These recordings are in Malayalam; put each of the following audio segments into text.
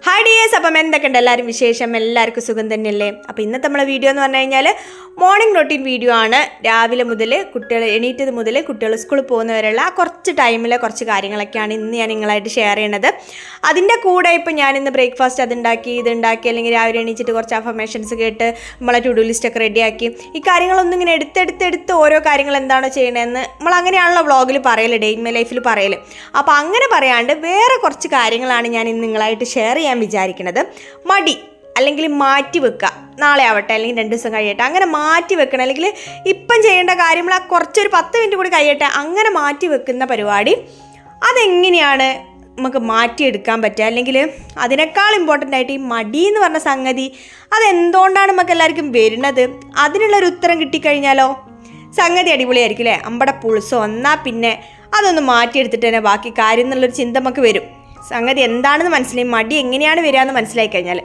ഹായ് ഡിയേഴ്സ്, അപ്പം എന്തൊക്കെയുണ്ട് എല്ലാവരും വിശേഷം? എല്ലാവർക്കും സുഖം തന്നെയല്ലേ? അപ്പോൾ ഇന്നത്തെ നമ്മളെ വീഡിയോ എന്ന് പറഞ്ഞു കഴിഞ്ഞാൽ മോർണിംഗ് റൊട്ടീൻ വീഡിയോ ആണ്. രാവിലെ മുതൽ കുട്ടികൾ എണീറ്റത് മുതൽ കുട്ടികൾ സ്കൂളിൽ പോകുന്നവരെയുള്ള കുറച്ച് ടൈമിലെ കുറച്ച് കാര്യങ്ങളൊക്കെയാണ് ഇന്ന് ഞാൻ നിങ്ങളായിട്ട് ഷെയർ ചെയ്യണത്. അതിൻ്റെ കൂടെ ഇപ്പോൾ ഞാനിന്ന് ബ്രേക്ക്ഫാസ്റ്റ് ഇതുണ്ടാക്കി അല്ലെങ്കിൽ രാവിലെ എണീച്ചിട്ട് കുറച്ച് അഫർമേഷൻസ് കേട്ട് നമ്മളെ ടു ഡു ലിസ്റ്റൊക്കെ റെഡിയാക്കി. ഈ കാര്യങ്ങളൊന്നും ഇങ്ങനെ എടുത്തെടുത്ത് ഓരോ കാര്യങ്ങൾ എന്താണോ ചെയ്യണതെന്ന് നമ്മൾ അങ്ങനെയാണല്ലോ വ്ളോഗിൽ പറയൽ, ഡേ ഇൻ മൈ ലൈഫിൽ പറയൽ. അപ്പോൾ അങ്ങനെ പറയാണ്ട് വേറെ കുറച്ച് കാര്യങ്ങളാണ് ഞാൻ ഇന്ന് നിങ്ങളായിട്ട് ഷെയർ ചെയ്യാൻ വിചാരിക്കുന്നത്. മടി അല്ലെങ്കിൽ മാറ്റി വെക്കുക, നാളെ ആവട്ടെ അല്ലെങ്കിൽ 2 ദിവസം കഴിയട്ടെ, അങ്ങനെ മാറ്റി വെക്കണം. അല്ലെങ്കിൽ ഇപ്പം ചെയ്യേണ്ട കാര്യങ്ങൾ കുറച്ചൊരു 10 മിനിറ്റ് കൂടി കഴിയട്ടെ, അങ്ങനെ മാറ്റി വെക്കുന്ന പരിപാടി അതെങ്ങനെയാണ് നമുക്ക് മാറ്റിയെടുക്കാൻ പറ്റുക? അല്ലെങ്കിൽ അതിനേക്കാൾ ഇമ്പോർട്ടൻ്റ് ആയിട്ട് ഈ മടി എന്ന് പറഞ്ഞ സംഗതി അതെന്തുകൊണ്ടാണ് നമുക്ക് എല്ലാവർക്കും വരുന്നത്? അതിനുള്ളൊരു ഉത്തരം കിട്ടിക്കഴിഞ്ഞാലോ സംഗതി അടിപൊളിയായിരിക്കും അല്ലേ? അമ്പടെ പുൾസോ എന്നാൽ പിന്നെ അതൊന്ന് മാറ്റിയെടുത്തിട്ട് തന്നെ ബാക്കി കാര്യം എന്നുള്ളൊരു ചിന്ത നമുക്ക് വരും. സംഗതി എന്താണെന്ന് മനസ്സിലായി, മടി എങ്ങനെയാണ് വരിക എന്ന് മനസ്സിലായി കഴിഞ്ഞാൽ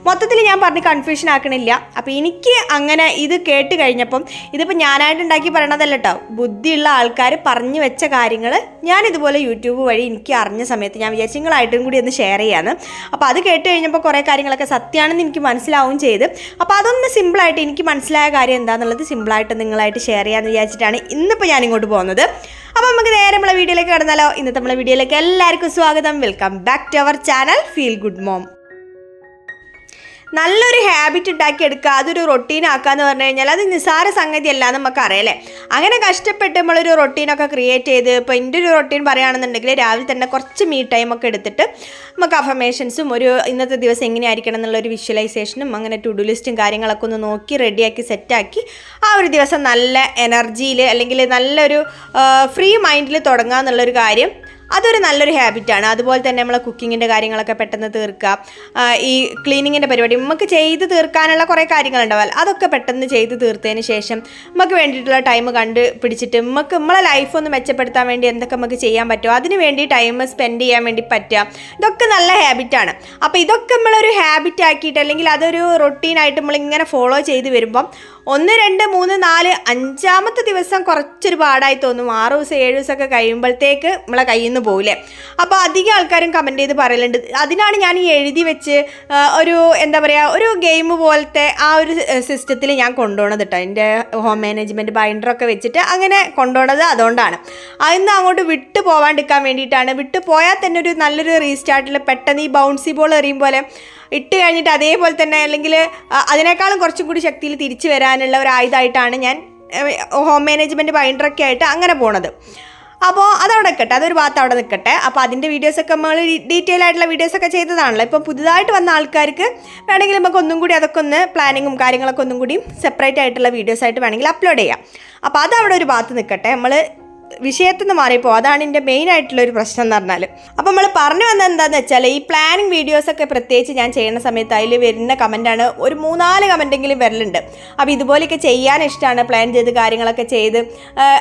മൊത്തത്തിൽ ഞാൻ പറഞ്ഞ് കൺഫ്യൂഷൻ ആക്കണില്ല. അപ്പോൾ എനിക്ക് അങ്ങനെ ഇത് കേട്ട് കഴിഞ്ഞപ്പം ഇതിപ്പോൾ ഞാനായിട്ട് ഉണ്ടാക്കി പറയണതല്ല കേട്ടോ, ബുദ്ധിയുള്ള ആൾക്കാർ പറഞ്ഞു വെച്ച കാര്യങ്ങൾ ഞാൻ ഇതുപോലെ യൂട്യൂബ് വഴി എനിക്ക് അറിഞ്ഞ സമയത്ത് ഞാൻ വിചാരിച്ചു നിങ്ങളായിട്ടും കൂടി ഒന്ന് ഷെയർ ചെയ്യാമെന്ന്. അപ്പോൾ അത് കേട്ട് കഴിഞ്ഞപ്പോൾ കുറേ കാര്യങ്ങളൊക്കെ സത്യമാണെന്ന് എനിക്ക് മനസ്സിലാവുകയും ചെയ്ത്. അപ്പോൾ അതൊന്ന് സിമ്പിളായിട്ട് എനിക്ക് മനസ്സിലായ കാര്യം എന്താണെന്നുള്ളത് സിമ്പിളായിട്ട് നിങ്ങളായിട്ട് ഷെയർ ചെയ്യാമെന്ന് വിചാരിച്ചിട്ടാണ് ഇന്നിപ്പോൾ ഞാനിങ്ങോട്ട് പോകുന്നത്. അപ്പോൾ നമുക്ക് നേരെ നമ്മളെ വീഡിയോയിലേക്ക് കടന്നാലോ? ഇന്നത്തെ നമ്മളെ വീഡിയോയിലേക്ക് എല്ലാവർക്കും സ്വാഗതം. Welcome back to our channel feel good mom. നല്ലൊരു ഹാബിറ്റ് ഉണ്ടാക്കിയെടുക്കുക, അതൊരു റൊട്ടീൻ ആക്കുക എന്ന് പറഞ്ഞു കഴിഞ്ഞാൽ അത് നിസ്സാര സംഗതി അല്ല എന്ന് നമുക്ക് അറിയാലേ. അങ്ങനെ കഷ്ടപ്പെട്ട് നമ്മളൊരു റൊട്ടീനൊക്കെ ക്രിയേറ്റ് ചെയ്ത്, ഇപ്പോൾ എൻ്റെ ഒരു റൊട്ടീൻ പറയുകയാണെന്നുണ്ടെങ്കിൽ രാവിലെ തന്നെ കുറച്ച് മീ ടൈമൊക്കെ എടുത്തിട്ട് നമുക്ക് അഫർമേഷൻസും ഒരു ഇന്നത്തെ ദിവസം എങ്ങനെയായിരിക്കണം എന്നുള്ളൊരു വിഷ്വലൈസേഷനും അങ്ങനെ ടു ഡു ലിസ്റ്റും കാര്യങ്ങളൊക്കെ ഒന്ന് നോക്കി റെഡിയാക്കി സെറ്റാക്കി ആ ഒരു ദിവസം നല്ല എനർജിയിൽ അല്ലെങ്കിൽ നല്ലൊരു ഫ്രീ മൈൻഡിൽ തുടങ്ങുക എന്നുള്ളൊരു കാര്യം അതൊരു നല്ലൊരു ഹാബിറ്റാണ്. അതുപോലെ തന്നെ നമ്മളെ കുക്കിങ്ങിൻ്റെ കാര്യങ്ങളൊക്കെ പെട്ടെന്ന് തീർക്കുക, ഈ ക്ലീനിങ്ങിൻ്റെ പരിപാടി നമുക്ക് ചെയ്ത് തീർക്കാനുള്ള കുറേ കാര്യങ്ങളുണ്ടാവുമല്ലോ, അതൊക്കെ പെട്ടെന്ന് ചെയ്ത് തീർത്തതിന് ശേഷം നമുക്ക് വേണ്ടിയിട്ടുള്ള ടൈം കണ്ടുപിടിച്ചിട്ട് നമ്മളെ ലൈഫ് ഒന്ന് മെച്ചപ്പെടുത്താൻ വേണ്ടി എന്തൊക്കെ നമുക്ക് ചെയ്യാൻ പറ്റുമോ അതിന് വേണ്ടി ടൈം സ്പെൻഡ് ചെയ്യാൻ വേണ്ടി പറ്റുക, ഇതൊക്കെ നല്ല ഹാബിറ്റാണ്. അപ്പോൾ ഇതൊക്കെ നമ്മളൊരു ഹാബിറ്റ് ആക്കിയിട്ട് അല്ലെങ്കിൽ അതൊരു റൊട്ടീനായിട്ട് നമ്മളിങ്ങനെ ഫോളോ ചെയ്ത് വരുമ്പം 1, 2, 3, 4, 5ാമത്തെ ദിവസം കുറച്ചൊരു പാടായി തോന്നും. 6 ദിവസം 7 ദിവസമൊക്കെ കഴിയുമ്പോഴത്തേക്ക് നമ്മളെ കയ്യിൽ നിന്ന് പോകില്ലേ. അപ്പോൾ അധികം ആൾക്കാരും കമൻറ്റ് ചെയ്ത് പറയലുണ്ട്. അതിനാണ് ഞാൻ ഈ എഴുതി വെച്ച് ഒരു എന്താ പറയുക ഒരു ഗെയിം പോലത്തെ ആ ഒരു സിസ്റ്റത്തിൽ ഞാൻ കൊണ്ടുപോകണത് കേട്ടോ. എൻ്റെ ഹോം മാനേജ്മെൻറ്റ് ബൈൻഡറൊക്കെ വെച്ചിട്ട് അങ്ങനെ കൊണ്ടുപോകണത് അതുകൊണ്ടാണ്. അതിന്ന് അങ്ങോട്ട് വിട്ടു പോകാണ്ടിരിക്കാൻ വേണ്ടിയിട്ടാണ്. വിട്ടു പോയാൽ തന്നെ ഒരു നല്ലൊരു റീസ്റ്റാർട്ടിൽ പെട്ടെന്ന് ഈ ബൗൺസി ബോൾ എറിയും പോലെ ഇട്ട് കഴിഞ്ഞിട്ട് അതേപോലെ തന്നെ അല്ലെങ്കിൽ അതിനേക്കാളും കുറച്ചും കൂടി ശക്തിയിൽ തിരിച്ചു വരാനുള്ള ഒരു ആയുധമായിട്ടാണ് ഞാൻ ഹോം മാനേജ്മെൻറ്റ് ബൈൻഡറൊക്കെ ആയിട്ട് അങ്ങനെ പോണത്. അപ്പോൾ അതവിടെ നിൽക്കട്ടെ, അതൊരു ഭാഗത്ത് അവിടെ നിൽക്കട്ടെ. അപ്പോൾ അതിൻ്റെ വീഡിയോസൊക്കെ നമ്മൾ ഡീറ്റെയിൽ ആയിട്ടുള്ള വീഡിയോസൊക്കെ ചെയ്തതാണല്ലോ. ഇപ്പം പുതുതായിട്ട് വന്ന ആൾക്കാർക്ക് വേണമെങ്കിൽ നമുക്ക് ഒന്നും കൂടി അതൊക്കെ ഒന്ന് പ്ലാനിങ്ങും കാര്യങ്ങളൊക്കെ ഒന്നും കൂടി സെപ്പറേറ്റ് ആയിട്ടുള്ള വീഡിയോസായിട്ട് വേണമെങ്കിൽ അപ്ലോഡ് ചെയ്യാം. അപ്പോൾ അതവിടെ ഒരു ഭാഗത്ത് നിൽക്കട്ടെ, നമ്മൾ വിഷയത്തിൽ നിന്ന് മാറിയപ്പോൾ അതാണ് എൻ്റെ മെയിൻ ആയിട്ടുള്ളൊരു പ്രശ്നം എന്ന് പറഞ്ഞാൽ. അപ്പോൾ നമ്മൾ പറഞ്ഞു വന്നത് എന്താണെന്ന് വെച്ചാൽ ഈ പ്ലാനിങ് വീഡിയോസൊക്കെ പ്രത്യേകിച്ച് ഞാൻ ചെയ്യുന്ന സമയത്ത് അതിൽ വരുന്ന കമൻറ്റാണ് ഒരു 3-4 കമൻറ്റെങ്കിലും വരലുണ്ട്. അപ്പോൾ ഇതുപോലെയൊക്കെ ചെയ്യാൻ ഇഷ്ടമാണ്, പ്ലാൻ ചെയ്ത് കാര്യങ്ങളൊക്കെ ചെയ്ത്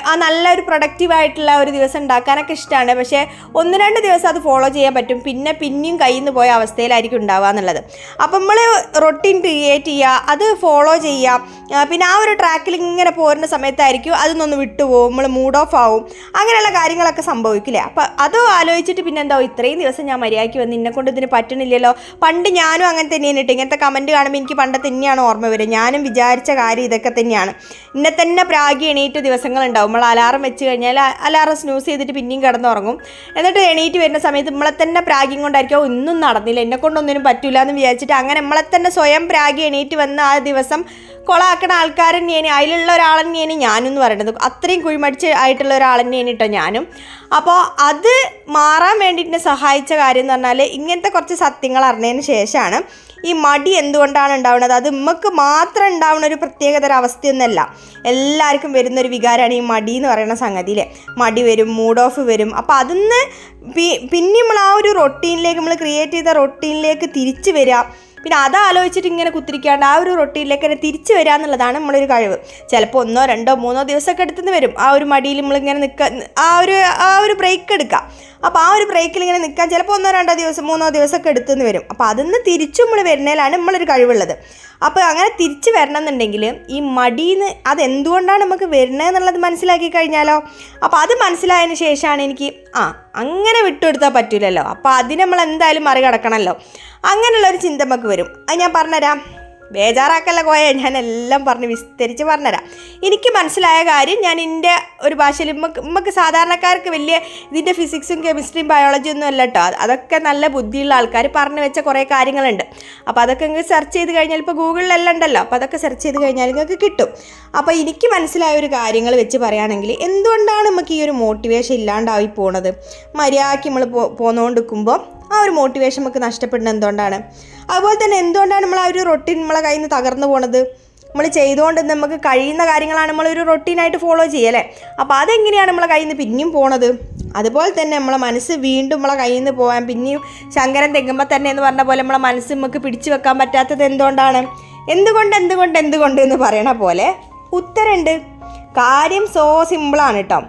ആ നല്ലൊരു പ്രൊഡക്റ്റീവായിട്ടുള്ള ഒരു ദിവസം ഉണ്ടാക്കാനൊക്കെ ഇഷ്ടമാണ്. പക്ഷേ 1-2 ദിവസം അത് ഫോളോ ചെയ്യാൻ പറ്റും, പിന്നെയും കയ്യിൽ നിന്ന് പോയ അവസ്ഥയിലായിരിക്കും ഉണ്ടാവുക എന്നുള്ളത്. അപ്പം നമ്മൾ റൊട്ടീൻ ക്രിയേറ്റ് ചെയ്യുക, അത് ഫോളോ ചെയ്യുക, പിന്നെ ആ ഒരു ട്രാക്കിൽ ഇങ്ങനെ പോരുന്ന സമയത്തായിരിക്കും അതൊന്നൊന്ന് വിട്ടുപോകും, നമ്മൾ മൂഡ് ഓഫ് ആവും, അങ്ങനെയുള്ള കാര്യങ്ങളൊക്കെ സംഭവിക്കില്ലേ. അപ്പം അത് ആലോചിച്ചിട്ട് പിന്നെ എന്താ ഇത്രയും ദിവസം ഞാൻ മര്യാദയ്ക്ക് വന്ന് ഇന്നെക്കൊണ്ട് ഇതിന് പറ്റണില്ലല്ലോ. പണ്ട് ഞാനും അങ്ങനെ തന്നെയാണ് ഇട്ട് ഇങ്ങനത്തെ കമൻറ്റ് കാണുമ്പോൾ എനിക്ക് പണ്ട് തന്നെയാണ് ഓർമ്മ വരിക. ഞാനും വിചാരിച്ച കാര്യം ഇതൊക്കെ തന്നെയാണ്. ഇന്നെ തന്നെ പ്രാഗി എണീറ്റ് ദിവസങ്ങളുണ്ടാവും. നമ്മൾ അലാറം വെച്ച് കഴിഞ്ഞാൽ അലാറം സ്നൂസ് ചെയ്തിട്ട് പിന്നെയും കിടന്നുറങ്ങും. എന്നിട്ട് എണീറ്റ് വരുന്ന സമയത്ത് നമ്മളെ തന്നെ പ്രാഗിങ് കൊണ്ടായിരിക്കും ഒന്നും നടന്നില്ല, എന്നെക്കൊണ്ടൊന്നിനും പറ്റില്ല എന്ന് വിചാരിച്ചിട്ട് അങ്ങനെ നമ്മളെ തന്നെ സ്വയം പ്രാഗി എണീറ്റ് വന്ന് ആ ദിവസം കൊളാക്കണ ആൾക്കാർ തന്നെയാണ്, അതിലുള്ള ഒരാൾ തന്നെയാണ് ഞാനെന്ന് പറയുന്നത്. അത്രയും കുഴിമടിച്ച് ആയിട്ടുള്ള ഒരാൾ തന്നെയാണ് കേട്ടോ ഞാനും. അപ്പോൾ അത് മാറാൻ വേണ്ടിയിട്ട് സഹായിച്ച കാര്യം എന്ന് പറഞ്ഞാൽ ഇങ്ങനത്തെ കുറച്ച് സത്യങ്ങൾ അറിഞ്ഞതിന് ശേഷമാണ് ഈ മടി എന്തുകൊണ്ടാണ് ഉണ്ടാവുന്നത്. അത് നമുക്ക് മാത്രം ഉണ്ടാവുന്ന ഒരു പ്രത്യേകതര അവസ്ഥയൊന്നുമല്ല, എല്ലാവർക്കും വരുന്നൊരു വികാരമാണ് ഈ മടി എന്ന് പറയുന്ന സംഗതിയിലെ. മടി വരും, മൂഡ് ഓഫ് വരും. അപ്പോൾ അതിന്ന് പിന്നെ നമ്മൾ ആ ഒരു റൊട്ടീനിലേക്ക് നമ്മൾ ക്രിയേറ്റ് ചെയ്ത റൊട്ടീനിലേക്ക് തിരിച്ചു വരിക, പിന്നെ അതാലോചിച്ചിട്ട് ഇങ്ങനെ കുത്തിരിക്കാണ്ട് ആ ഒരു റൊട്ടീനിലേക്ക് തന്നെ തിരിച്ചു വരിക എന്നുള്ളതാണ് നമ്മളൊരു കഴിവ്. ചിലപ്പോൾ 1, 2, 3 ദിവസമൊക്കെ എടുത്തുനിന്ന് വരും. ആ ഒരു മടിയിൽ നമ്മളിങ്ങനെ ആ ഒരു ബ്രേക്ക് എടുക്കുക. അപ്പോൾ ആ ഒരു ബ്രേക്കിൽ ഇങ്ങനെ നിൽക്കാൻ ചിലപ്പോൾ 1, 2 ദിവസം 3 ദിവസമൊക്കെ എടുത്തുനിന്ന് വരും. അപ്പോൾ അതിന്ന് തിരിച്ചു നമ്മൾ വരുന്നതിലാണ് നമ്മളൊരു കഴിവുള്ളത്. അപ്പോൾ അങ്ങനെ തിരിച്ച് വരണം എന്നുണ്ടെങ്കിൽ ഈ മടിയിൽ നിന്ന് അതെന്തുകൊണ്ടാണ് നമുക്ക് വരുന്നത് എന്നുള്ളത് മനസ്സിലാക്കി കഴിഞ്ഞാലോ. അപ്പോൾ അത് മനസ്സിലായതിന് ശേഷമാണ് എനിക്ക് അങ്ങനെ വിട്ടുകൊടുത്താൽ പറ്റില്ലല്ലോ, അപ്പോൾ അതിന് നമ്മൾ എന്തായാലും മറികടക്കണമല്ലോ. അങ്ങനെയുള്ളൊരു ചിന്ത നമുക്ക് വരും. അത് ഞാൻ പറഞ്ഞുതരാം, ബേജാറാക്കല്ല കോയ, ഞാനെല്ലാം പറഞ്ഞ് വിസ്തരിച്ച് പറഞ്ഞുതരാം. എനിക്ക് മനസ്സിലായ കാര്യം ഞാൻ എൻ്റെ ഒരു ഭാഷയിൽ നമുക്ക് സാധാരണക്കാർക്ക് വലിയ ഇതിൻ്റെ ഫിസിക്സും കെമിസ്ട്രിയും ബയോളജിയും ഒന്നും അല്ല കേട്ടോ. അതൊക്കെ നല്ല ബുദ്ധിയുള്ള ആൾക്കാർ പറഞ്ഞു വെച്ച കുറേ കാര്യങ്ങളുണ്ട്. അപ്പോൾ അതൊക്കെ നിങ്ങൾക്ക് സെർച്ച് ചെയ്ത് കഴിഞ്ഞാൽ ഇപ്പോൾ ഗൂഗിളിലെല്ലാം ഉണ്ടല്ലോ, അപ്പോൾ അതൊക്കെ സെർച്ച് ചെയ്ത് കഴിഞ്ഞാൽ നിങ്ങൾക്ക് കിട്ടും. അപ്പോൾ എനിക്ക് മനസ്സിലായ ഒരു കാര്യങ്ങൾ വെച്ച് പറയുകയാണെങ്കിൽ എന്തുകൊണ്ടാണ് നമുക്ക് ഈ ഒരു മോട്ടിവേഷൻ ഇല്ലാണ്ടായി പോണത്? മര്യാദയ്ക്ക് നമ്മൾ പോന്നുകൊണ്ടിരിക്കുമ്പോൾ ആ ഒരു മോട്ടിവേഷൻ നമുക്ക് നഷ്ടപ്പെടുന്നത് എന്തുകൊണ്ടാണ്? അതുപോലെ തന്നെ എന്തുകൊണ്ടാണ് നമ്മൾ ആ ഒരു റൊട്ടീൻ നമ്മളെ കയ്യിൽ നിന്ന് തകർന്നു പോണത്? നമ്മൾ ചെയ്തുകൊണ്ട് നമുക്ക് കഴിയുന്ന കാര്യങ്ങളാണ് നമ്മളൊരു റൊട്ടീനായിട്ട് ഫോളോ ചെയ്യല്ലേ. അപ്പോൾ അതെങ്ങനെയാണ് നമ്മളെ കയ്യിൽ നിന്ന് പിന്നെയും പോണത്? അതുപോലെ തന്നെ നമ്മളെ മനസ്സ് വീണ്ടും നമ്മളെ കയ്യിൽ നിന്ന് പോകാൻ പിന്നെയും ശങ്കരൻ തെങ്ങുമ്പോൾ തന്നെ എന്ന് പറഞ്ഞ പോലെ നമ്മളെ മനസ്സ് നമുക്ക് പിടിച്ചു വെക്കാൻ പറ്റാത്തത് എന്തുകൊണ്ടാണ്? എന്തുകൊണ്ട് എന്ന് പറയണ പോലെ ഉത്തരമുണ്ട്. കാര്യം സോ സിമ്പിളാണ് കേട്ടോ.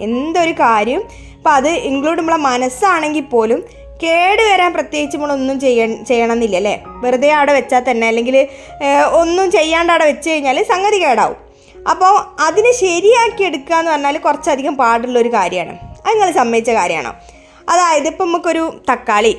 എന്തൊരു കാര്യം ഇപ്പം അത് ഇൻക്ലൂഡ് നമ്മളെ മനസ്സാണെങ്കിൽ പോലും കേട് വരാൻ പ്രത്യേകിച്ച് നമ്മളൊന്നും ചെയ്യണമെന്നില്ല അല്ലേ. വെറുതെ അവിടെ വെച്ചാൽ തന്നെ, അല്ലെങ്കിൽ ഒന്നും ചെയ്യാണ്ട് അവിടെ വെച്ച് കഴിഞ്ഞാൽ സംഗതി കേടാവും. അപ്പോൾ അതിനെ ശരിയാക്കി എടുക്കുക എന്ന് പറഞ്ഞാൽ കുറച്ചധികം പാടുള്ളൊരു കാര്യമാണ്. അത് നിങ്ങൾ സമ്മതിച്ച കാര്യമാണോ? അതായത് ഇപ്പം നമുക്കൊരു തക്കാളി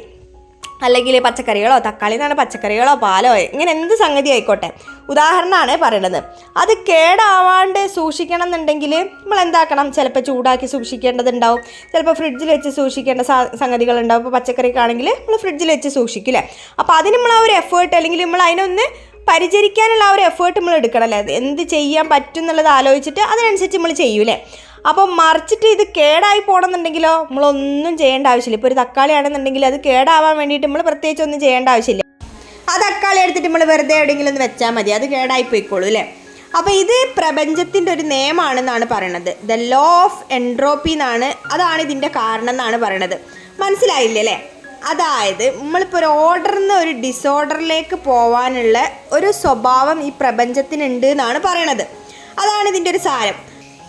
അല്ലെങ്കിൽ പച്ചക്കറികളോ, തക്കാളി എന്നാണ് പച്ചക്കറികളോ പാലോ ഇങ്ങനെ എന്ത് സംഗതി ആയിക്കോട്ടെ, ഉദാഹരണമാണ് പറയണത്. അത് കേടാവാണ്ട് സൂക്ഷിക്കണം എന്നുണ്ടെങ്കിൽ നമ്മൾ എന്താക്കണം? ചിലപ്പോൾ ചൂടാക്കി സൂക്ഷിക്കേണ്ടതുണ്ടാവും, ചിലപ്പോൾ ഫ്രിഡ്ജിൽ വെച്ച് സൂക്ഷിക്കേണ്ട സംഗതികളുണ്ടാവും. ഇപ്പോൾ പച്ചക്കറിക്കാണെങ്കിൽ നമ്മൾ ഫ്രിഡ്ജിൽ വെച്ച് സൂക്ഷിക്കില്ലേ. അപ്പോൾ അതിന് നമ്മൾ ആ ഒരു എഫേർട്ട്, അല്ലെങ്കിൽ നമ്മൾ അതിനൊന്ന് പരിചരിക്കാനുള്ള ആ ഒരു എഫേർട്ട് നമ്മൾ എടുക്കണമല്ലേ. അത് എന്ത് ചെയ്യാൻ പറ്റും എന്നുള്ളത് ആലോചിച്ചിട്ട് അതിനനുസരിച്ച് നമ്മൾ ചെയ്യൂലേ. അപ്പോൾ മറിച്ചിട്ട് ഇത് കേടായി പോകണമെന്നുണ്ടെങ്കിലോ നമ്മളൊന്നും ചെയ്യേണ്ട ആവശ്യമില്ല. ഇപ്പോൾ ഒരു തക്കാളി ആണെന്നുണ്ടെങ്കിൽ അത് കേടാവാൻ വേണ്ടിയിട്ട് നമ്മൾ പ്രത്യേകിച്ച് ഒന്നും ചെയ്യേണ്ട ആവശ്യമില്ല. ആ തക്കാളി എടുത്തിട്ട് നമ്മൾ വെറുതെ എവിടെയെങ്കിലും ഒന്ന് വെച്ചാൽ മതി, അത് കേടായി പോയിക്കോളൂ അല്ലേ. അപ്പോൾ ഇത് പ്രപഞ്ചത്തിൻ്റെ ഒരു നിയമമാണെന്നാണ് പറയണത്. ദ ലോ ഓഫ് എൻട്രോപ്പി എന്നാണ്, അതാണ് ഇതിൻ്റെ കാരണം എന്നാണ് പറയണത്. മനസ്സിലായില്ലേ അല്ലേ? അതായത് നമ്മളിപ്പോൾ ഒരു ഓർഡറിൽ നിന്ന് ഒരു ഡിസോർഡറിലേക്ക് പോകാനുള്ള ഒരു സ്വഭാവം ഈ പ്രപഞ്ചത്തിനുണ്ട് എന്നാണ് പറയണത്. അതാണ് ഇതിൻ്റെ ഒരു സാരം.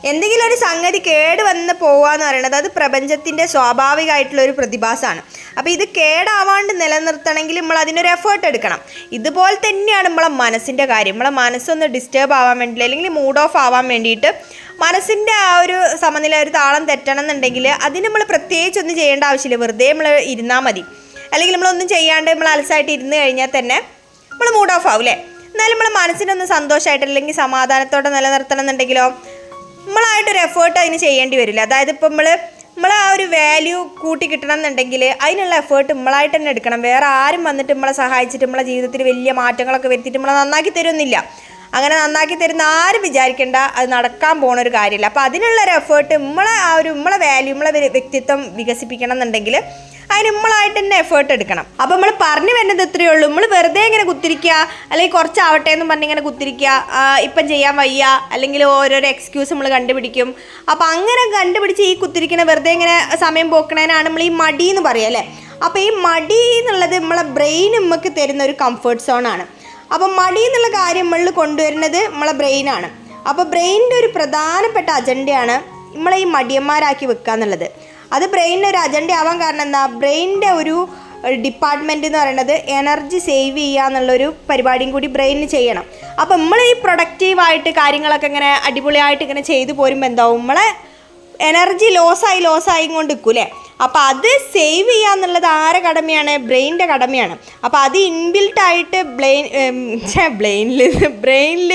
എന്തെങ്കിലും ഒരു സംഗതി കേട് വന്ന് പോവുക എന്ന് പറയുന്നത് അത് പ്രപഞ്ചത്തിൻ്റെ സ്വാഭാവികമായിട്ടുള്ളൊരു പ്രതിഭാസമാണ്. അപ്പോൾ ഇത് കേടാവാണ്ട് നിലനിർത്തണമെങ്കിൽ നമ്മൾ അതിനൊരു എഫേർട്ട് എടുക്കണം. ഇതുപോലെ തന്നെയാണ് നമ്മളെ മനസ്സിൻ്റെ കാര്യം. നമ്മളെ മനസ്സൊന്ന് ഡിസ്റ്റർബ് ആവാൻ വേണ്ടിയിട്ട്, അല്ലെങ്കിൽ മൂഡ് ഓഫ് ആവാൻ വേണ്ടിയിട്ട്, മനസ്സിൻ്റെ ആ ഒരു സമനില, ഒരു താളം തെറ്റണം എന്നുണ്ടെങ്കിൽ അതിന് നമ്മൾ പ്രത്യേകിച്ചൊന്നും ചെയ്യേണ്ട ആവശ്യമില്ല. വെറുതെ നമ്മൾ ഇരുന്നാൽ മതി. അല്ലെങ്കിൽ നമ്മളൊന്നും ചെയ്യാണ്ട് നമ്മൾ അലസായിട്ട് ഇരുന്ന് കഴിഞ്ഞാൽ തന്നെ നമ്മൾ മൂഡ് ഓഫ് ആവും അല്ലേ. എന്നാലും നമ്മളെ മനസ്സിനൊന്ന് സന്തോഷമായിട്ട് അല്ലെങ്കിൽ സമാധാനത്തോടെ നിലനിർത്തണം എന്നുണ്ടെങ്കിലോ നമ്മളായിട്ടൊരു എഫേർട്ട് അതിന് ചെയ്യേണ്ടി വരില്ല. അതായത് ഇപ്പം നമ്മൾ ആ ഒരു വാല്യൂ കൂട്ടി കിട്ടണം എന്നുണ്ടെങ്കിൽ അതിനുള്ള എഫേർട്ട് നമ്മളായിട്ട് തന്നെ എടുക്കണം. വേറെ ആരും വന്നിട്ട് നമ്മളെ സഹായിച്ചിട്ട് നമ്മളെ ജീവിതത്തിൽ വലിയ മാറ്റങ്ങളൊക്കെ വരുത്തിയിട്ട് നമ്മളെ നന്നാക്കി തരുമെന്നില്ല. അങ്ങനെ നന്നാക്കി തരുന്ന ആരും വിചാരിക്കേണ്ട, അത് നടക്കാൻ പോണ ഒരു കാര്യമില്ല. അപ്പോൾ അതിനുള്ളൊരു എഫേർട്ട് നമ്മളെ വാല്യൂ, നമ്മളെ വ്യക്തിത്വം വികസിപ്പിക്കണം എന്നുണ്ടെങ്കിൽ അതിന് നമ്മളായിട്ട് തന്നെ എഫേർട്ട് എടുക്കണം. അപ്പോൾ നമ്മൾ പറഞ്ഞു വരുന്നത് ഇത്രയേ ഉള്ളൂ. നമ്മൾ വെറുതെ ഇങ്ങനെ കുത്തിരിക്കുക, അല്ലെങ്കിൽ കുറച്ചാവട്ടെ എന്നും പറഞ്ഞിങ്ങനെ കുത്തിരിക്കുക, ഇപ്പം ചെയ്യാൻ വയ്യ, അല്ലെങ്കിൽ ഓരോരോ എക്സ്ക്യൂസ് നമ്മൾ കണ്ടുപിടിക്കും. അപ്പോൾ അങ്ങനെ കണ്ടുപിടിച്ച് ഈ കുത്തിരിക്കണ വെറുതെ ഇങ്ങനെ സമയം പോക്കണേനാണ് നമ്മൾ ഈ മടി എന്ന് പറയുക അല്ലേ. അപ്പോൾ ഈ മടി എന്നുള്ളത് നമ്മളെ ബ്രെയിൻ നമുക്ക് തരുന്ന ഒരു കംഫർട്ട് സോണാണ്. അപ്പം മടി എന്നുള്ള കാര്യം നമ്മളിൽ കൊണ്ടുവരുന്നത് നമ്മളെ ബ്രെയിനാണ്. അപ്പോൾ ബ്രെയിനിൻ്റെ ഒരു പ്രധാനപ്പെട്ട അജണ്ടയാണ് നമ്മളെ ഈ മടിയന്മാരാക്കി വെക്കുക എന്നുള്ളത്. അത് ബ്രെയിനിന് ഒരു അജണ്ട ആവാൻ കാരണം എന്താ? ബ്രെയിനിൻ്റെ ഒരു ഡിപ്പാർട്ട്മെൻറ്റ് എന്ന് പറയുന്നത് എനർജി സേവ് ചെയ്യുക എന്നുള്ളൊരു പരിപാടിയും കൂടി ബ്രെയിനിന് ചെയ്യണം. അപ്പോൾ നമ്മൾ ഈ പ്രൊഡക്റ്റീവായിട്ട് കാര്യങ്ങളൊക്കെ ഇങ്ങനെ അടിപൊളിയായിട്ട് ഇങ്ങനെ ചെയ്തു പോരുമ്പോൾ എന്താവും? നമ്മളെ എനർജി ലോസായി കൊണ്ട് നിൽക്കൂലേ. അപ്പോൾ അത് സേവ് ചെയ്യുക എന്നുള്ളത് ആരെ കടമയാണ്? ബ്രെയിനിൻ്റെ കടമയാണ്. അപ്പോൾ അത് ഇൻബിൽട്ടായിട്ട് ബ്രെയിനിൽ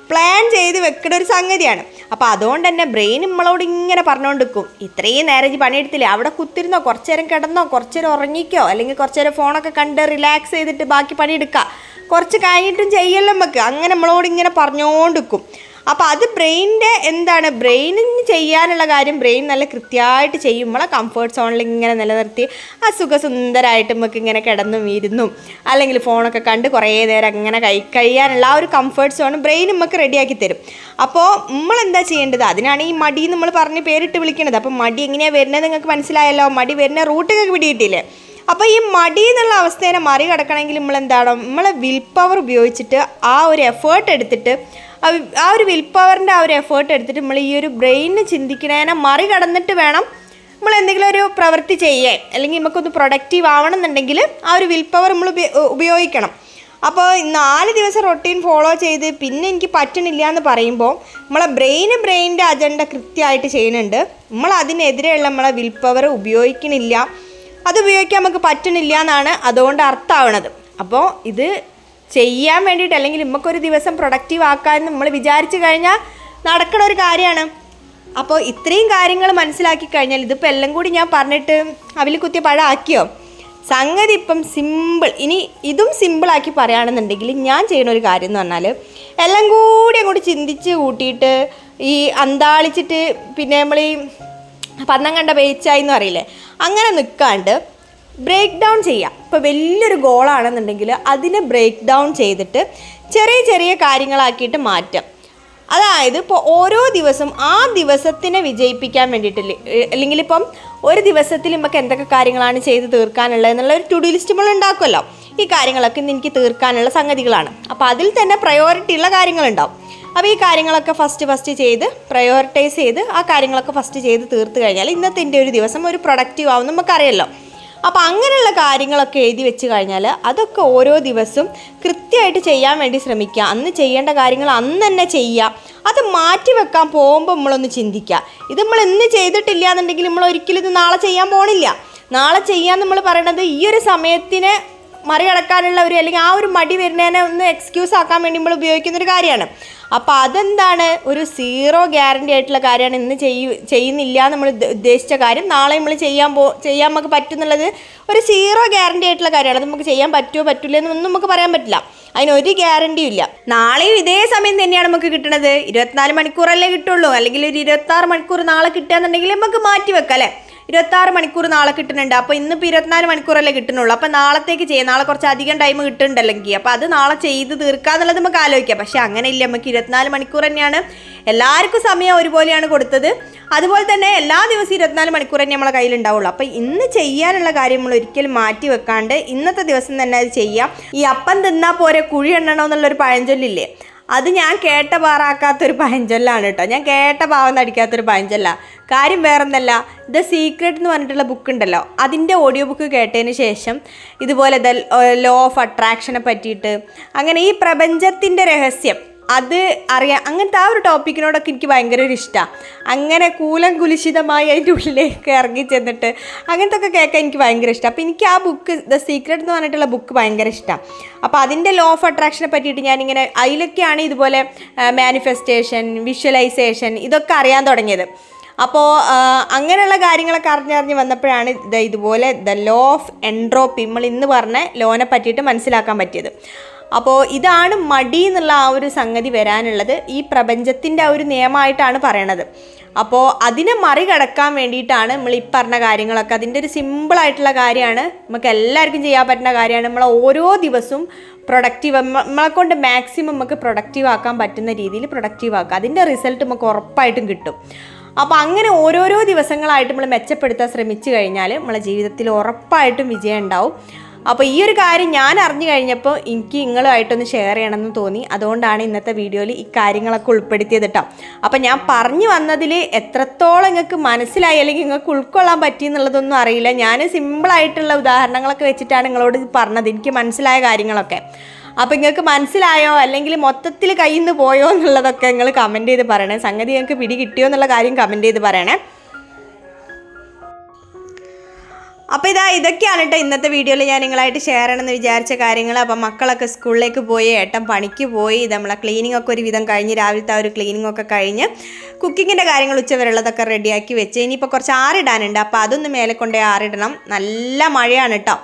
പ്ലാൻ ചെയ്ത് വെക്കുന്ന ഒരു സംഗതിയാണ്. അപ്പോൾ അതുകൊണ്ട് തന്നെ ബ്രെയിൻ നമ്മളോട് ഇങ്ങനെ പറഞ്ഞുകൊണ്ടിരിക്കും, ഇത്രയും നേരം പണിയെടുത്തില്ലേ, അവിടെ കുത്തിരുന്നോ, കുറച്ച് നേരം കിടന്നോ, കുറച്ച് നേരം ഉറങ്ങിക്കോ, അല്ലെങ്കിൽ കുറച്ച് നേരം ഫോണൊക്കെ കണ്ട് റിലാക്സ് ചെയ്തിട്ട് ബാക്കി പണിയെടുക്കുക, കുറച്ച് കഴിഞ്ഞിട്ടും ചെയ്യല്ലോ നമുക്ക്, അങ്ങനെ നമ്മളോട് ഇങ്ങനെ പറഞ്ഞുകൊണ്ടിരിക്കും. അപ്പോൾ അത് ബ്രെയിനിൻ്റെ എന്താണ്? ബ്രെയിനിന് ചെയ്യാനുള്ള കാര്യം ബ്രെയിൻ നല്ല കൃത്യമായിട്ട് ചെയ്യും. നമ്മളെ കംഫർട്ട് സോണിൽ ഇങ്ങനെ നിലനിർത്തി ആ സുഖസുന്ദരമായിട്ട് നമുക്ക് ഇങ്ങനെ കിടന്നും ഇരുന്നും അല്ലെങ്കിൽ ഫോണൊക്കെ കണ്ട് കുറേ നേരം അങ്ങനെ കഴിയാനുള്ള ആ ഒരു കംഫർട്ട് സോൺ ബ്രെയിൻ നമുക്ക് റെഡിയാക്കി തരും. അപ്പോൾ നമ്മളെന്താ ചെയ്യേണ്ടത്? അതിനാണ് ഈ മടി നമ്മൾ പറഞ്ഞ് പേരിട്ട് വിളിക്കുന്നത്. അപ്പോൾ മടി എങ്ങനെയാണ് വരുന്നത് നിങ്ങൾക്ക് മനസ്സിലായല്ലോ. മടി വരുന്ന റൂട്ടൊക്കെ പിടിയിട്ടില്ലേ. അപ്പോൾ ഈ മടി എന്നുള്ള അവസ്ഥയെ മറികടക്കണമെങ്കിൽ നമ്മളെന്താണ്? നമ്മളെ വിൽ പവർ ഉപയോഗിച്ചിട്ട് ആ ഒരു എഫേർട്ട് എടുത്തിട്ട്, ആ ഒരു വിൽ പവറിൻ്റെ ആ ഒരു എഫേർട്ട് എടുത്തിട്ട് നമ്മൾ ഈ ഒരു ബ്രെയിനിന് ചിന്തിക്കണേനെ മറികടന്നിട്ട് വേണം നമ്മൾ എന്തെങ്കിലും ഒരു പ്രവൃത്തി ചെയ്യാൻ, അല്ലെങ്കിൽ നമുക്കൊന്ന് പ്രൊഡക്റ്റീവ് ആവണം എന്നുണ്ടെങ്കിൽ ആ ഒരു വിൽ പവർ നമ്മൾ ഉപയോഗിക്കണം. അപ്പോൾ 4 ദിവസം റൊട്ടീൻ ഫോളോ ചെയ്ത് പിന്നെ എനിക്ക് പറ്റണില്ല എന്ന് പറയുമ്പോൾ നമ്മളെ ബ്രെയിനിൻ്റെ അജണ്ട കൃത്യമായിട്ട് ചെയ്യുന്നുണ്ട്. നമ്മൾ അതിനെതിരെയുള്ള നമ്മളെ വിൽ പവർ ഉപയോഗിക്കണില്ല. അത് ഉപയോഗിക്കാൻ നമുക്ക് പറ്റണില്ല എന്നാണ് അതുകൊണ്ട് അർത്ഥമാവണത്. അപ്പോൾ ഇത് ചെയ്യാൻ വേണ്ടിയിട്ട് അല്ലെങ്കിൽ നമുക്കൊരു ദിവസം പ്രൊഡക്റ്റീവ് ആക്കാൻ നമ്മൾ വിചാരിച്ചു കഴിഞ്ഞാൽ നടക്കണ ഒരു കാര്യമാണ്. അപ്പോൾ ഇത്രയും കാര്യങ്ങൾ മനസ്സിലാക്കി കഴിഞ്ഞാൽ ഇതിപ്പോൾ എല്ലാം കൂടി ഞാൻ പറഞ്ഞിട്ട് അവിൽ കുത്തിയ പഴം ആക്കിയോ? സംഗതി ഇപ്പം സിമ്പിൾ. ഇനി ഇതും സിമ്പിളാക്കി പറയുകയാണെന്നുണ്ടെങ്കിൽ ഞാൻ ചെയ്യുന്ന ഒരു കാര്യം എന്ന് പറഞ്ഞാൽ എല്ലാം കൂടി അങ്ങോട്ട് ചിന്തിച്ച് കൂട്ടിയിട്ട് ഈ അന്താളിച്ചിട്ട് പിന്നെ നമ്മൾ ഈ പന്നം കണ്ട പേച്ചായി എന്ന് പറയില്ലേ, അങ്ങനെ നിൽക്കാണ്ട് ബ്രേക്ക് ഡൗൺ ചെയ്യാം. ഇപ്പോൾ വലിയൊരു ഗോളാണെന്നുണ്ടെങ്കിൽ അതിനെ ബ്രേക്ക് ഡൗൺ ചെയ്തിട്ട് ചെറിയ ചെറിയ കാര്യങ്ങളാക്കിയിട്ട് മാറ്റാം. അതായത് ഇപ്പോൾ ഓരോ ദിവസം ആ ദിവസത്തിനെ വിജയിപ്പിക്കാൻ വേണ്ടിയിട്ടില്ലേ, അല്ലെങ്കിൽ ഇപ്പം ഒരു ദിവസത്തിൽ നമുക്ക് എന്തൊക്കെ കാര്യങ്ങളാണ് ചെയ്ത് തീർക്കാനുള്ളത് എന്നുള്ള ഒരു ടു ഡു ലിസ്റ്റ് നമ്മൾ ഉണ്ടാക്കുമല്ലോ. ഈ കാര്യങ്ങളൊക്കെ ഇന്ന് എനിക്ക് തീർക്കാനുള്ള സംഗതികളാണ്. അപ്പോൾ അതിൽ തന്നെ പ്രയോറിറ്റി ഉള്ള കാര്യങ്ങളുണ്ടാവും. അപ്പോൾ ഈ കാര്യങ്ങളൊക്കെ ഫസ്റ്റ് ചെയ്ത് പ്രയോറിറ്റൈസ് ചെയ്ത് ആ കാര്യങ്ങളൊക്കെ ഫസ്റ്റ് ചെയ്ത് തീർത്ത് കഴിഞ്ഞാൽ ഇന്നത്തെ എൻ്റെ ഒരു ദിവസം ഒരു പ്രൊഡക്റ്റീവ് ആവും നമുക്കറിയാമല്ലോ. അപ്പോൾ അങ്ങനെയുള്ള കാര്യങ്ങളൊക്കെ എഴുതി വെച്ച് കഴിഞ്ഞാൽ അതൊക്കെ ഓരോ ദിവസവും കൃത്യമായിട്ട് ചെയ്യാൻ വേണ്ടി ശ്രമിക്കുക. അന്ന് ചെയ്യേണ്ട കാര്യങ്ങൾ അന്ന് തന്നെ ചെയ്യുക. അത് മാറ്റി വെക്കാൻ പോകുമ്പോൾ നമ്മളൊന്ന് ചിന്തിക്കുക. ഇത് നമ്മൾ ഇന്ന് ചെയ്തിട്ടില്ല എന്നുണ്ടെങ്കിൽ നമ്മൾ ഒരിക്കലും ഇത് നാളെ ചെയ്യാൻ പോകണില്ല. നാളെ ചെയ്യാൻ നമ്മൾ പറയണത് ഈ ഒരു സമയത്തിനെ മറികടക്കാനുള്ള ഒരു അല്ലെങ്കിൽ ആ ഒരു മടി വരുന്നതിനെ ഒന്ന് എക്സ്ക്യൂസ് ആക്കാൻ വേണ്ടി നമ്മൾ ഉപയോഗിക്കുന്നൊരു കാര്യമാണ്. അപ്പോൾ അതെന്താണ്, ഒരു സീറോ ഗ്യാരണ്ടി ആയിട്ടുള്ള കാര്യമാണ്. ഇന്ന് ചെയ്യുന്നില്ല നമ്മൾ ഉദ്ദേശിച്ച കാര്യം നാളെ നമ്മൾ ചെയ്യാൻ നമുക്ക് പറ്റുന്നുള്ളത് ഒരു സീറോ ഗ്യാരണ്ടി ആയിട്ടുള്ള കാര്യമാണ്. അത് നമുക്ക് ചെയ്യാൻ പറ്റുമോ പറ്റില്ല എന്നൊന്നും നമുക്ക് പറയാൻ പറ്റില്ല. അതിനൊരു ഗ്യാരണ്ടിയും ഇല്ല. നാളെയും ഇതേ സമയം തന്നെയാണ് നമുക്ക് കിട്ടുന്നത്. 24 മണിക്കൂറല്ലേ കിട്ടുള്ളൂ. അല്ലെങ്കിൽ ഒരു 26 മണിക്കൂർ നാളെ കിട്ടുകയെന്നുണ്ടെങ്കിൽ നമുക്ക് മാറ്റി വെക്കാം അല്ലേ. 26 മണിക്കൂർ നാളെ കിട്ടുന്നുണ്ട്. അപ്പോൾ ഇന്നിപ്പോൾ 24 മണിക്കൂറല്ലേ കിട്ടുന്നുള്ളൂ. അപ്പോൾ നാളത്തേക്ക് ചെയ്യാം. നാളെ കുറച്ച് അധികം ടൈം കിട്ടുന്നുണ്ടല്ലെങ്കിൽ അപ്പോൾ അത് നാളെ ചെയ്ത് തീർക്കാന്നുള്ളത് നമുക്ക് ആലോചിക്കാം. പക്ഷേ അങ്ങനെ ഇല്ല. നമുക്ക് 24 മണിക്കൂർ തന്നെയാണ്. എല്ലാവർക്കും സമയം ഒരുപോലെയാണ് കൊടുത്തത്. അതുപോലെ തന്നെ എല്ലാ ദിവസവും 24 മണിക്കൂർ തന്നെ നമ്മളെ കയ്യിലുണ്ടാവുള്ളൂ. അപ്പോൾ ഇന്ന് ചെയ്യാനുള്ള കാര്യം നമ്മൾ ഒരിക്കലും മാറ്റി വെക്കാണ്ട് ഇന്നത്തെ ദിവസം തന്നെ അത് ചെയ്യാം. ഈ അപ്പം തിന്നാൽ പോരെ കുഴി എണ്ണണോ എന്നുള്ളൊരു പഴഞ്ചൊല്ലില്ലേ, അത് ഞാൻ കേട്ട പാറാക്കാത്തൊരു പഴഞ്ചൊല്ലാണ് കേട്ടോ. ഞാൻ കേട്ട പാവം നടിക്കാത്തൊരു പഴഞ്ചൊല്ല. കാര്യം വേറൊന്നല്ല, ദ സീക്രട്ട് എന്ന് പറഞ്ഞിട്ടുള്ള ബുക്ക് ഉണ്ടല്ലോ, അതിൻ്റെ ഓഡിയോ ബുക്ക് കേട്ടതിന് ശേഷം ഇതുപോലെ ലോ ഓഫ് അട്രാക്ഷനെ പറ്റിയിട്ട് അങ്ങനെ ഈ പ്രപഞ്ചത്തിൻ്റെ രഹസ്യം അത് അറിയാം. അങ്ങനത്തെ ആ ഒരു ടോപ്പിക്കിനോടൊക്കെ എനിക്ക് ഭയങ്കര ഒരു ഇഷ്ടമാണ്. അങ്ങനെ കൂലംകുലിശിതമായി അതിൻ്റെ ഉള്ളിലേക്ക് ഇറങ്ങി ചെന്നിട്ട് അങ്ങനത്തെ ഒക്കെ കേൾക്കാൻ എനിക്ക് ഭയങ്കര ഇഷ്ടം. അപ്പോൾ എനിക്ക് ആ ബുക്ക് ദ സീക്രട്ട് എന്ന് പറഞ്ഞിട്ടുള്ള ബുക്ക് ഭയങ്കര ഇഷ്ടമാണ്. അപ്പോൾ അതിൻ്റെ ലോ ഓഫ് അട്രാക്ഷനെ പറ്റിയിട്ട് ഞാനിങ്ങനെ അതിലൊക്കെയാണ് ഇതുപോലെ മാനിഫെസ്റ്റേഷൻ, വിഷ്വലൈസേഷൻ ഇതൊക്കെ അറിയാൻ തുടങ്ങിയത്. അപ്പോൾ അങ്ങനെയുള്ള കാര്യങ്ങളൊക്കെ അറിഞ്ഞറിഞ്ഞ് വന്നപ്പോഴാണ് ഇതുപോലെ ദ ലോ ഓഫ് എൻട്രോപ്പി നമ്മൾ ഇന്ന് പറഞ്ഞ ലോനെ പറ്റിയിട്ട് മനസ്സിലാക്കാൻ പറ്റിയത്. അപ്പോൾ ഇതാണ് മടി എന്നുള്ള ആ ഒരു സംഗതി വരാനുള്ളത്. ഈ പ്രപഞ്ചത്തിൻ്റെ ആ ഒരു നിയമമായിട്ടാണ് പറയണത്. അപ്പോൾ അതിനെ മറികടക്കാൻ വേണ്ടിയിട്ടാണ് നമ്മൾ ഈ പറഞ്ഞ കാര്യങ്ങളൊക്കെ. അതിൻ്റെ ഒരു സിമ്പിളായിട്ടുള്ള കാര്യമാണ്, നമുക്ക് എല്ലാവർക്കും ചെയ്യാൻ പറ്റുന്ന കാര്യമാണ്. നമ്മൾ ഓരോ ദിവസവും പ്രൊഡക്റ്റീവ് നമ്മളെ കൊണ്ട് മാക്സിമം നമുക്ക് പ്രൊഡക്റ്റീവ് ആക്കാൻ പറ്റുന്ന രീതിയിൽ പ്രൊഡക്റ്റീവ് ആക്കുക. അതിൻ്റെ റിസൾട്ട് നമുക്ക് ഉറപ്പായിട്ടും കിട്ടും. അപ്പോൾ അങ്ങനെ ഓരോരോ ദിവസങ്ങളായിട്ട് നമ്മൾ മെച്ചപ്പെടുത്താൻ ശ്രമിച്ചു കഴിഞ്ഞാൽ നമ്മളെ ജീവിതത്തിൽ ഉറപ്പായിട്ടും വിജയം ഉണ്ടാവും. അപ്പോൾ ഈ ഒരു കാര്യം ഞാൻ അറിഞ്ഞു കഴിഞ്ഞപ്പോൾ എനിക്ക് നിങ്ങളുമായിട്ടൊന്ന് ഷെയർ ചെയ്യണമെന്ന് തോന്നി. അതുകൊണ്ടാണ് ഇന്നത്തെ വീഡിയോയിൽ ഈ കാര്യങ്ങളൊക്കെ ഉൾപ്പെടുത്തിയത് കേട്ടോ. അപ്പോൾ ഞാൻ പറഞ്ഞു വന്നതിൽ എത്രത്തോളം നിങ്ങൾക്ക് മനസ്സിലായി അല്ലെങ്കിൽ നിങ്ങൾക്ക് ഉൾക്കൊള്ളാൻ പറ്റി എന്നുള്ളതൊന്നും അറിയില്ല. ഞാൻ സിമ്പിളായിട്ടുള്ള ഉദാഹരണങ്ങളൊക്കെ വെച്ചിട്ടാണ് നിങ്ങളോട് പറഞ്ഞത്, എനിക്ക് മനസ്സിലായ കാര്യങ്ങളൊക്കെ. അപ്പോൾ നിങ്ങൾക്ക് മനസ്സിലായോ അല്ലെങ്കിൽ മൊത്തത്തിൽ കയ്യിൽ നിന്ന് പോയോ എന്നുള്ളതൊക്കെ നിങ്ങൾ കമൻറ്റ് ചെയ്ത് പറയണേ. സംഗതി നിങ്ങൾക്ക് പിടി കിട്ടിയോ എന്നുള്ള കാര്യം കമൻറ്റ് ചെയ്ത് പറയണേ. അപ്പോൾ ഇതൊക്കെയാണ് കേട്ടോ ഇന്നത്തെ വീഡിയോയിൽ ഞാൻ നിങ്ങളായിട്ട് ഷെയർ ചെയ്യണമെന്ന് വിചാരിച്ച കാര്യങ്ങൾ. അപ്പം മക്കളൊക്കെ സ്കൂളിലേക്ക് പോയി, ഏട്ടൻ പണിക്ക് പോയി, നമ്മളെ ക്ലീനിങ് ഒക്കെ ഒരു വിധം കഴിഞ്ഞ് രാവിലത്തെ ആ ഒരു ക്ലീനിങ് ഒക്കെ കഴിഞ്ഞ് കുക്കിങ്ങിൻ്റെ കാര്യങ്ങൾ ഉച്ചവരെയുള്ളതൊക്കെ റെഡിയാക്കി വെച്ച് ഇനിയിപ്പോൾ കുറച്ച് ആറിടാനുണ്ട്. അപ്പോൾ അതൊന്ന് മേലെ കൊണ്ടുപോയി ആറിടണം. നല്ല മഴയാണ് കേട്ടോ.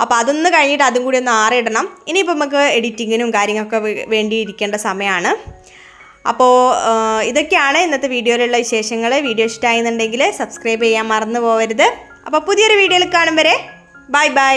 അപ്പോൾ അതൊന്ന് കഴിഞ്ഞിട്ട് അതും കൂടി ഒന്ന് ആറിടണം. ഇനിയിപ്പോൾ നമുക്ക് എഡിറ്റിങ്ങിനും കാര്യങ്ങളൊക്കെ വേണ്ടിയിരിക്കേണ്ട സമയമാണ്. അപ്പോൾ ഇതൊക്കെയാണ് ഇന്നത്തെ വീഡിയോയിലുള്ള വിശേഷങ്ങൾ. വീഡിയോ ഇഷ്ടമായെന്നുണ്ടെങ്കിൽ സബ്സ്ക്രൈബ് ചെയ്യാൻ മറന്നു പോകരുത്. അപ്പോൾ പുതിയൊരു വീഡിയോയിൽ കാണും വരെ ബൈ ബൈ.